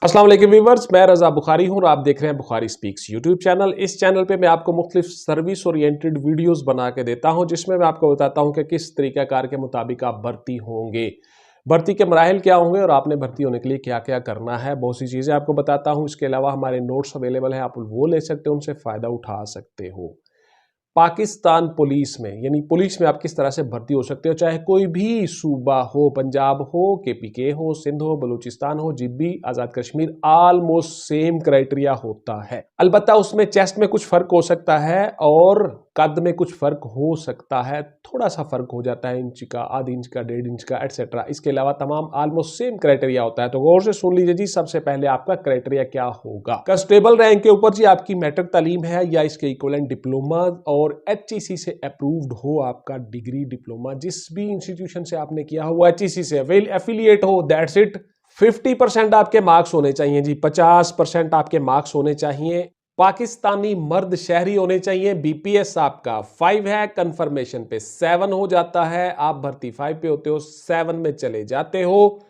अस्सलाम वालेकुम व्यूअर्स, मैं रजा बुखारी हूं और आप देख रहे हैं बुखारी स्पीक्स यूट्यूब चैनल। इस चैनल पे मैं आपको मुख्तलिफ सर्विस ओरिएंटेड वीडियोस बना के देता हूं, जिसमें मैं आपको बताता हूं कि किस तरीक़ाकार के मुताबिक आप भर्ती होंगे, भर्ती के मराहिल क्या होंगे और आपने भर्ती होने के लिए क्या क्या करना है। बहुत सी चीज़ें आपको बताता हूँ। इसके अलावा हमारे नोट्स अवेलेबल हैं, आप वो ले सकते हो, उनसे फ़ायदा उठा सकते हो। पाकिस्तान पुलिस में यानी पुलिस में आप किस तरह से भर्ती हो सकते हो, चाहे कोई भी सूबा हो, पंजाब हो, केपीके हो, सिंध हो, बलूचिस्तान हो, Jibby, Azad Kashmir, almost same criteria होता है। अलबत्ता उसमें चेस्ट में कुछ फर्क हो सकता है और कद में कुछ फर्क हो सकता है, थोड़ा सा फर्क हो जाता है, इंच का, आधी इंच का, 1.5 इंच का, एटसेट्रा। इसके अलावा तमाम ऑलमोस्ट सेम क्राइटेरिया होता है। तो गौर से सुन लीजिए जी, सबसे पहले आपका क्राइटेरिया क्या होगा। कांस्टेबल रैंक के ऊपर जी आपकी मैट्रिक तालीम है या इसके इक्विवेलेंट डिप्लोमा और HEC से अप्रूव्ड हो आपका डिग्री डिप्लोमा। जिस भी इंस्टीट्यूशन से आपने किया हो वो HEC से एफिलिएट हो, दैट्स इट। 50% आपके मार्क्स होने चाहिए जी, 50% आपके मार्क्स होने चाहिए। पाकिस्तानी मर्द शहरी होने चाहिए। BPS आपका 5 है, कंफर्मेशन पे 7 हो जाता है। आप भर्ती 5 पे होते हो, 7 में चले जाते हो।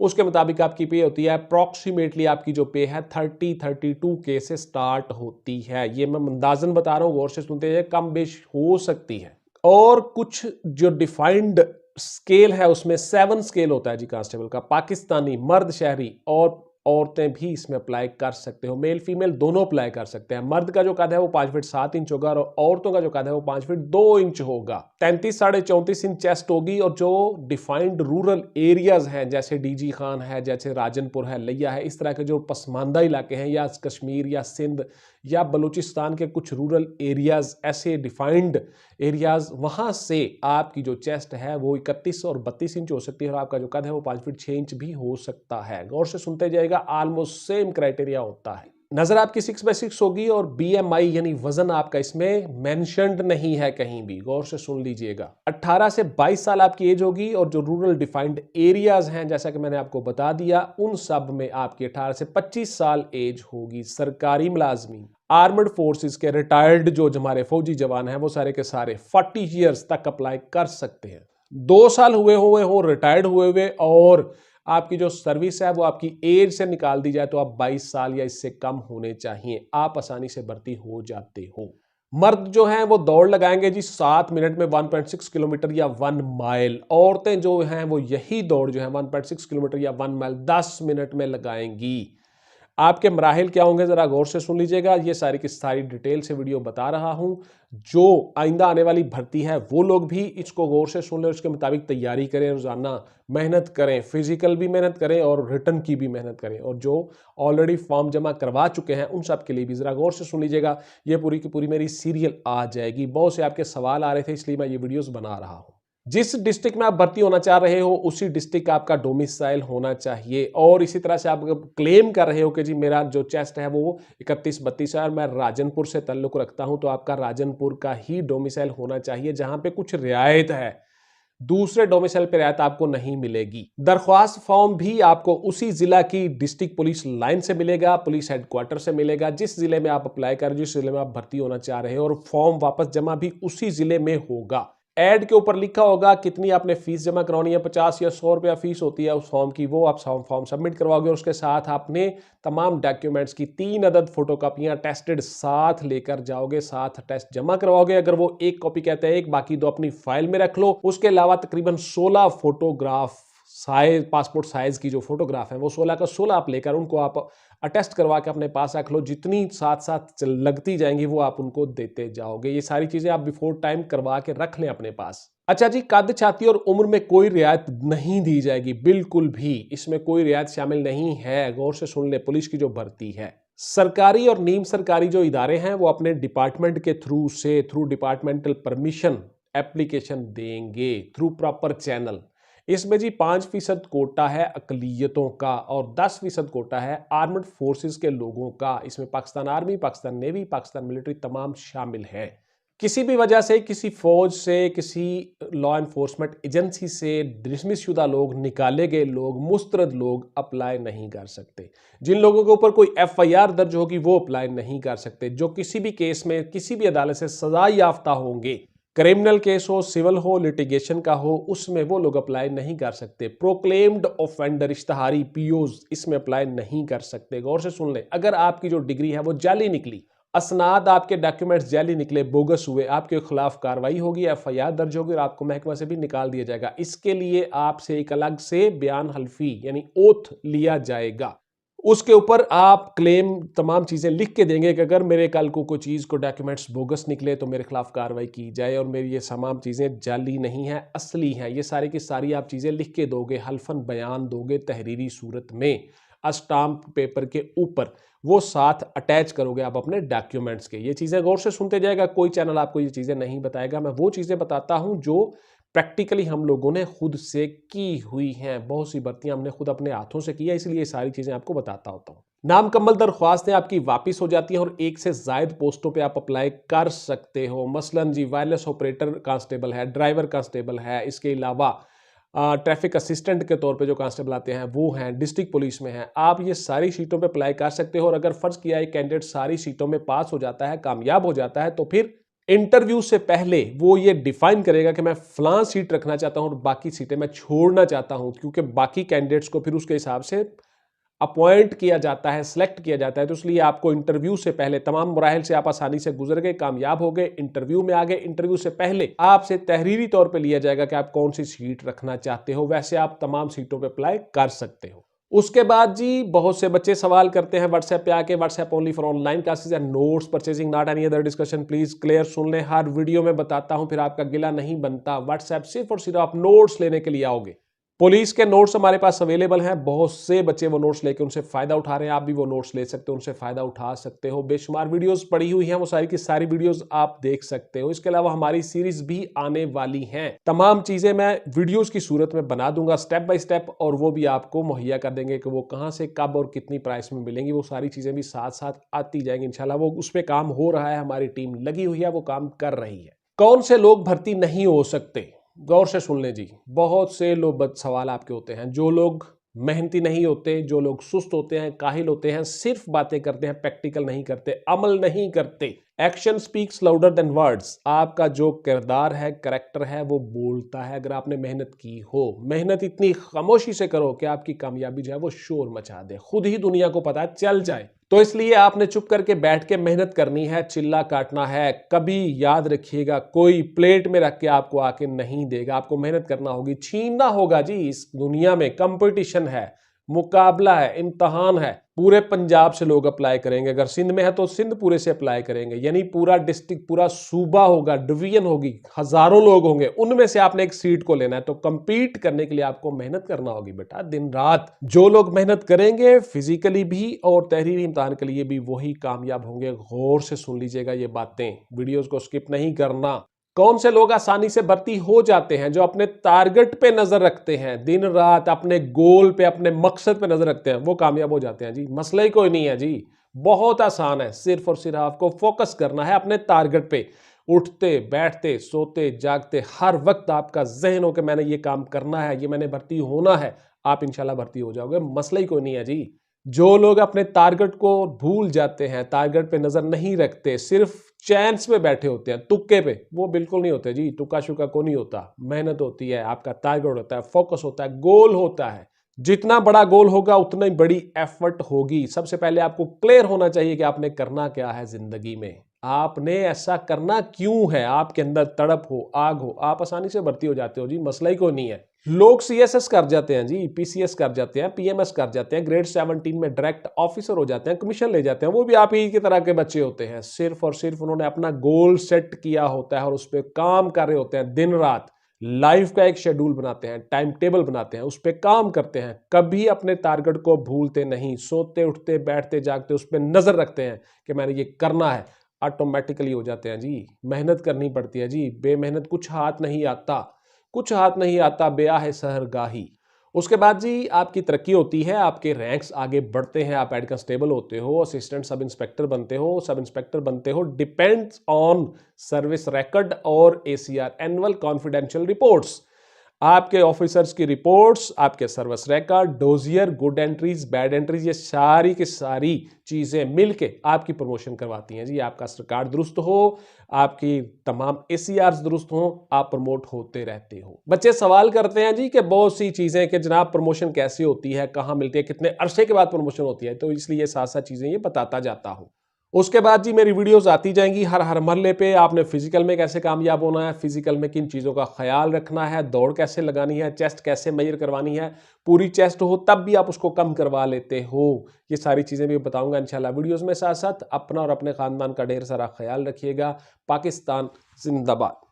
उसके मुताबिक आपकी पे होती है अप्रॉक्सीमेटली, आपकी जो पे है 30-32 के से स्टार्ट होती है। ये मैं अंदाजन बता रहा हूँ, गौर से सुनते हैं, कम बेश हो सकती है। और कुछ जो डिफाइंड स्केल है उसमें 7 स्केल होता है जी कांस्टेबल का। पाकिस्तानी मर्द शहरी और औरतें भी इसमें अप्लाई कर सकते हो, मेल फीमेल दोनों अप्लाई कर सकते हैं। मर्द का जो कद है वो 5 फीट 7 इंच होगा और औरतों का जो कद है वो 5 फीट 2 इंच होगा। 33-34 इंच चेस्ट होगी। और जो डिफाइंड रूरल एरियाज हैं, जैसे डीजी खान है, जैसे राजनपुर है, लिया है, इस तरह के जो पसमानदा इलाके हैं, या कश्मीर या सिंध या बलूचिस्तान के कुछ रूरल एरियाज, ऐसे डिफाइंड एरियाज, वहां से आपकी जो चेस्ट है वो 31 और 32 इंच हो सकती है और आपका जो कद है वो 5 फीट 6 इंच भी हो सकता है। गौर से सुनते जाएगा, ऑलमोस्ट सेम क्राइटेरिया होता है। नजर आपकी 6/6 होगी और BMI यानी वजन आपका इसमें मेंशन्ड नहीं है कहीं भी। गौर से सुन लीजिएगा। 18 से 22 साल आपकी एज होगी और जो रूरल डिफाइंड एरियाज हैं, जैसा कि मैंने आपको बता दिया, उन सब में आपकी 18 से 25 साल एज होगी। सरकारी मुलाजमी, आर्मड फोर्सेस के रिटायर्ड जो हमारे फौजी जवान हैं, वो सारे के सारे 40 ईयर्स तक अप्लाई कर सकते हैं। 2 साल हुए हो रिटायर्ड हुए और आपकी जो सर्विस है वो आपकी एज से निकाल दी जाए तो आप 22 साल या इससे कम होने चाहिए, आप आसानी से भर्ती हो जाते हो। मर्द जो हैं वो दौड़ लगाएंगे जी 7 मिनट में 1.6 किलोमीटर या 1 माइल। औरतें जो हैं वो यही दौड़ जो है 1.6 किलोमीटर या 1 माइल 10 मिनट में लगाएंगी। आपके मराहिल क्या होंगे जरा गौर से सुन लीजिएगा। ये सारी की सारी डिटेल से वीडियो बता रहा हूं। जो आइंदा आने वाली भर्ती है वो लोग भी इसको गौर से सुन लें, उसके मुताबिक तैयारी करें, रोजाना मेहनत करें, फिजिकल भी मेहनत करें और रिटर्न की भी मेहनत करें। और जो ऑलरेडी फॉर्म जमा करवा चुके हैं उन सब के लिए भी जरा गौर से सुन लीजिएगा। ये पूरी की पूरी मेरी सीरियल आ जाएगी। बहुत से आपके सवाल आ रहे थे, इसलिए मैं ये वीडियोस बना रहा हूं। जिस डिस्ट्रिक्ट में आप भर्ती होना चाह रहे हो उसी डिस्ट्रिक्ट का आपका डोमिसाइल होना चाहिए। और इसी तरह से आप क्लेम कर रहे हो कि जी मेरा जो चेस्ट है वो 31-32 है और मैं राजनपुर से ताल्लुक रखता हूं, तो आपका राजनपुर का ही डोमिसाइल होना चाहिए, जहां पे कुछ रियायत है। दूसरे डोमिसाइल पे रियायत आपको नहीं मिलेगी। दरख्वास्त फॉर्म भी आपको उसी जिला की डिस्ट्रिक्ट पुलिस लाइन से मिलेगा, पुलिस हेडक्वार्टर से मिलेगा, जिस जिले में आप अप्लाई कर रहे हो, जिस जिले में आप भर्ती होना चाह रहे हो। और फॉर्म वापस जमा भी उसी जिले में होगा। एड के ऊपर लिखा होगा कितनी आपने फीस जमा करवानी है, 50 या 100 रुपया फीस होती है उस फॉर्म की। वो आप फॉर्म सबमिट करवाओगे और उसके साथ आपने तमाम डॉक्यूमेंट्स की 3 अदद फोटोकॉपियां टेस्टेड साथ लेकर जाओगे, साथ टेस्ट जमा करवाओगे। अगर वो एक कॉपी कहते हैं एक, बाकी 2 अपनी फाइल में रख लो। उसके अलावा तकरीबन 16 फोटोग्राफ साइज, पासपोर्ट साइज की जो फोटोग्राफ है वो 16 का 16 आप लेकर उनको आप अटेस्ट करवा के अपने पास रख लो। जितनी साथ साथ लगती जाएंगी वो आप उनको देते जाओगे। ये सारी चीजें आप बिफोर टाइम करवा के रख लें अपने पास। अच्छा जी, कद, छाती और उम्र में कोई रियायत नहीं दी जाएगी, बिल्कुल भी इसमें कोई रियायत शामिल नहीं है। गौर से सुन ले, पुलिस की जो भर्ती है, सरकारी और नीम सरकारी जो इदारे हैं वो अपने डिपार्टमेंट के थ्रू डिपार्टमेंटल परमिशन एप्लीकेशन देंगे थ्रू प्रॉपर चैनल। इसमें जी 5% कोटा है अकलियतों का और 10% कोटा है आर्मड फोर्सेस के लोगों का। इसमें Pakistan army, Pakistan navy, Pakistan military तमाम शामिल हैं। किसी भी वजह से किसी फौज से, किसी लॉ एनफोर्समेंट एजेंसी से डिसमिस शुदा लोग, निकाले गए लोग, मुस्तरद लोग अप्लाई नहीं कर सकते। जिन लोगों के ऊपर कोई FIR दर्ज होगी वो अप्लाई नहीं कर सकते। जो किसी भी केस में किसी भी अदालत से सजा याफ्ता होंगे, क्रिमिनल केस हो, सिविल हो, लिटिगेशन का हो, उसमें वो लोग अप्लाई नहीं कर सकते। प्रोक्लेम्ड ऑफेंडर इश्तहारी पीओज इसमें अप्लाई नहीं कर सकते। गौर से सुन लें, अगर आपकी जो डिग्री है वो जाली निकली, असनाद आपके डॉक्यूमेंट्स जाली निकले, बोगस हुए, आपके खिलाफ कार्रवाई होगी, एफआईआर दर्ज होगी और आपको महकमा से भी निकाल दिया जाएगा। इसके लिए आपसे एक अलग से बयान हल्फी यानी ओथ लिया जाएगा। उसके ऊपर आप क्लेम तमाम चीज़ें लिख के देंगे कि अगर मेरे कल को कोई चीज़ को डॉक्यूमेंट्स बोगस निकले तो मेरे खिलाफ कार्रवाई की जाए और मेरी ये तमाम चीज़ें जाली नहीं हैं, असली हैं। ये सारी की सारी आप चीज़ें लिख के दोगे, हल्फन बयान दोगे तहरीरी सूरत में, स्टाम्प पेपर के ऊपर वो साथ अटैच करोगे आप अपने डॉक्यूमेंट्स के। ये चीज़ें गौर से सुनते जाएगा, कोई चैनल आपको ये चीज़ें नहीं बताएगा। मैं वो चीज़ें बताता हूँ जो प्रैक्टिकली हम लोगों ने खुद से की हुई हैं। बहुत सी भर्तियां हमने खुद अपने हाथों से की है, इसलिए ये सारी चीजें आपको बताता होता हूं। नामकम्मल दरख्वास्तें आपकी वापस हो जाती हैं और एक से जायद पोस्टों पे आप अप्लाई कर सकते हो। मसलन जी वायरलेस ऑपरेटर कांस्टेबल है, ड्राइवर कांस्टेबल है, इसके अलावा ट्रैफिक असिस्टेंट के तौर पे जो कांस्टेबल आते हैं वो हैं, डिस्ट्रिक्ट पुलिस में हैं। आप ये सारी सीटों पे अप्लाई कर सकते हो और अगर फर्ज किया एक कैंडिडेट सारी सीटों में पास हो जाता है, कामयाब हो जाता है, तो फिर इंटरव्यू से पहले वो ये डिफाइन करेगा कि मैं फलां सीट रखना चाहता हूं और बाकी सीटें मैं छोड़ना चाहता हूं, क्योंकि बाकी कैंडिडेट्स को फिर उसके हिसाब से अपॉइंट किया जाता है, सिलेक्ट किया जाता है। तो इसलिए आपको इंटरव्यू से पहले तमाम मराहिल से आप आसानी से गुजर गए, कामयाब हो गए, इंटरव्यू में आ गए। इंटरव्यू से पहले आपसे तहरीरी तौर पे लिया जाएगा कि आप कौन सी सीट रखना चाहते हो। वैसे आप तमाम सीटों पे अप्लाई कर सकते हो। उसके बाद जी बहुत से बच्चे सवाल करते हैं व्हाट्सएप पे आके, WhatsApp only for online classes and notes purchasing not any other discussion. Please clear सुन लें, हर वीडियो में बताता हूं, फिर आपका गिला नहीं बनता। व्हाट्सएप सिर्फ और सिर्फ आप नोट्स लेने के लिए आओगे। पुलिस के नोट्स हमारे पास अवेलेबल हैं, बहुत से बच्चे वो नोट्स लेके उनसे फायदा उठा रहे हैं। आप भी वो नोट्स ले सकते हो, उनसे फायदा उठा सकते हो। बेशुमार वीडियोस पड़ी हुई हैं, वो सारी की सारी वीडियोस आप देख सकते हो। इसके अलावा हमारी सीरीज भी आने वाली हैं। तमाम चीजें मैं वीडियोस की सूरत में बना दूंगा स्टेप बाय स्टेप, और वो भी आपको मुहैया कर देंगे कि वो कहां से कब और कितनी प्राइस में मिलेंगी। वो सारी चीजें भी साथ साथ आती जाएंगी इंशाल्लाह। वो उस पर काम हो रहा है, हमारी टीम लगी हुई है, वो काम कर रही है। कौन से लोग भर्ती नहीं हो सकते, गौर से सुन लें जी। बहुत से लोग सवाल आपके होते हैं, जो लोग मेहनती नहीं होते, जो लोग सुस्त होते हैं, काहिल होते हैं, सिर्फ बातें करते हैं, प्रैक्टिकल नहीं करते, अमल नहीं करते। Action speaks louder than words. आपका जो किरदार है, करैक्टर है, वो बोलता है। अगर आपने मेहनत की हो, मेहनत इतनी खामोशी से करो कि आपकी कामयाबी जो है वो शोर मचा दे, खुद ही दुनिया को पता चल जाए। तो इसलिए आपने चुप करके बैठ के मेहनत करनी है, चिल्ला काटना है। कभी याद रखिएगा, कोई प्लेट में रख के आपको आके नहीं देगा, आपको मेहनत करना होगी, छीनना होगा जी। इस दुनिया में कंपटीशन है, मुकाबला है, इम्तहान है। पूरे पंजाब से लोग अप्लाई करेंगे, अगर सिंध में है तो सिंध पूरे से अप्लाई करेंगे, यानी पूरा डिस्ट्रिक्ट, पूरा सूबा होगा, डिवीजन होगी, हजारों लोग होंगे, उनमें से आपने एक सीट को लेना है। तो कंपीट करने के लिए आपको मेहनत करना होगी बेटा, दिन रात। जो लोग मेहनत करेंगे फिजिकली भी और तहरीरी इम्तहान के लिए भी, वही कामयाब होंगे। गौर से सुन लीजिएगा ये बातें, वीडियोस को स्किप नहीं करना। कौन से लोग आसानी से भर्ती हो जाते हैं, जो अपने टारगेट पे नजर रखते हैं, दिन रात अपने गोल पे, अपने मकसद पे नजर रखते हैं, वो कामयाब हो जाते हैं जी। मसला ही कोई नहीं है जी, बहुत आसान है। सिर्फ और सिर्फ आपको फोकस करना है अपने टारगेट पे। उठते बैठते सोते जागते हर वक्त आपका जहन हो कि मैंने ये काम करना है, ये मैंने भर्ती होना है, आप इंशाल्लाह भर्ती हो जाओगे। मसला ही कोई नहीं है जी। जो लोग अपने टारगेट को भूल जाते हैं, टारगेट पे नजर नहीं रखते, सिर्फ चांस में बैठे होते हैं, तुक्के पे, वो बिल्कुल नहीं होते जी। तुक्का शुक्का को नहीं होता, मेहनत होती है, आपका टारगेट होता है, फोकस होता है, गोल होता है। जितना बड़ा गोल होगा उतना ही बड़ी एफर्ट होगी। सबसे पहले आपको क्लियर होना चाहिए कि आपने करना क्या है जिंदगी में, आपने ऐसा करना क्यों है, आपके अंदर तड़प हो, आग हो, आप आसानी से भर्ती हो जाते हो जी। मसला ही कोई नहीं है। लोग सीएसएस कर जाते हैं जी, पीसीएस कर जाते हैं, पीएमएस कर जाते हैं, ग्रेड 17 में डायरेक्ट ऑफिसर हो जाते हैं, कमीशन ले जाते हैं, वो भी आप ही की तरह के बच्चे होते हैं। सिर्फ और सिर्फ उन्होंने अपना गोल सेट किया होता है और उस पर काम कर रहे होते हैं दिन रात। लाइफ का एक शेड्यूल बनाते हैं, टाइम टेबल बनाते हैं, उस पर काम करते हैं, कभी अपने टारगेट को भूलते नहीं। सोते उठते बैठते जागते उस पर नजर रखते हैं कि मैंने ये करना है, ऑटोमेटिकली हो जाते हैं जी। मेहनत करनी पड़ती है जी, बेमेहनत कुछ हाथ नहीं आता, कुछ हाथ नहीं आता, ब्याह सहरगाही। उसके बाद जी आपकी तरक्की होती है, आपके रैंक्स आगे बढ़ते हैं, आप हेड कांस्टेबल होते हो, असिस्टेंट सब इंस्पेक्टर बनते हो, सब इंस्पेक्टर बनते हो, डिपेंड्स ऑन सर्विस रिकॉर्ड और एसीआर एनुअल कॉन्फिडेंशियल रिपोर्ट्स। आपके ऑफिसर्स की रिपोर्ट्स, आपके service record, dossier, good entries, bad entries, ये सारी की सारी चीजें मिलके आपकी प्रमोशन करवाती हैं जी। आपका रिकॉर्ड दुरुस्त हो, आपकी तमाम ACRs दुरुस्त हो, आप प्रमोट होते रहते हो। बच्चे सवाल करते हैं जी कि बहुत सी चीजें कि जनाब प्रमोशन कैसे होती है, कहां मिलती है, कितने अरसे के बाद प्रमोशन होती है, तो इसलिए साथ साथ चीजें ये बताता जाता हूं। उसके बाद जी मेरी वीडियोस आती जाएंगी हर हर मरले पे। आपने फिजिकल में कैसे कामयाब होना है, फिजिकल में किन चीज़ों का ख्याल रखना है, दौड़ कैसे लगानी है, चेस्ट कैसे मेजर करवानी है, पूरी चेस्ट हो तब भी आप उसको कम करवा लेते हो, ये सारी चीज़ें भी बताऊंगा इंशाल्लाह वीडियोस में। साथ साथ अपना और अपने ख़ानदान का ढेर सारा ख्याल रखिएगा। पाकिस्तान जिंदाबाद।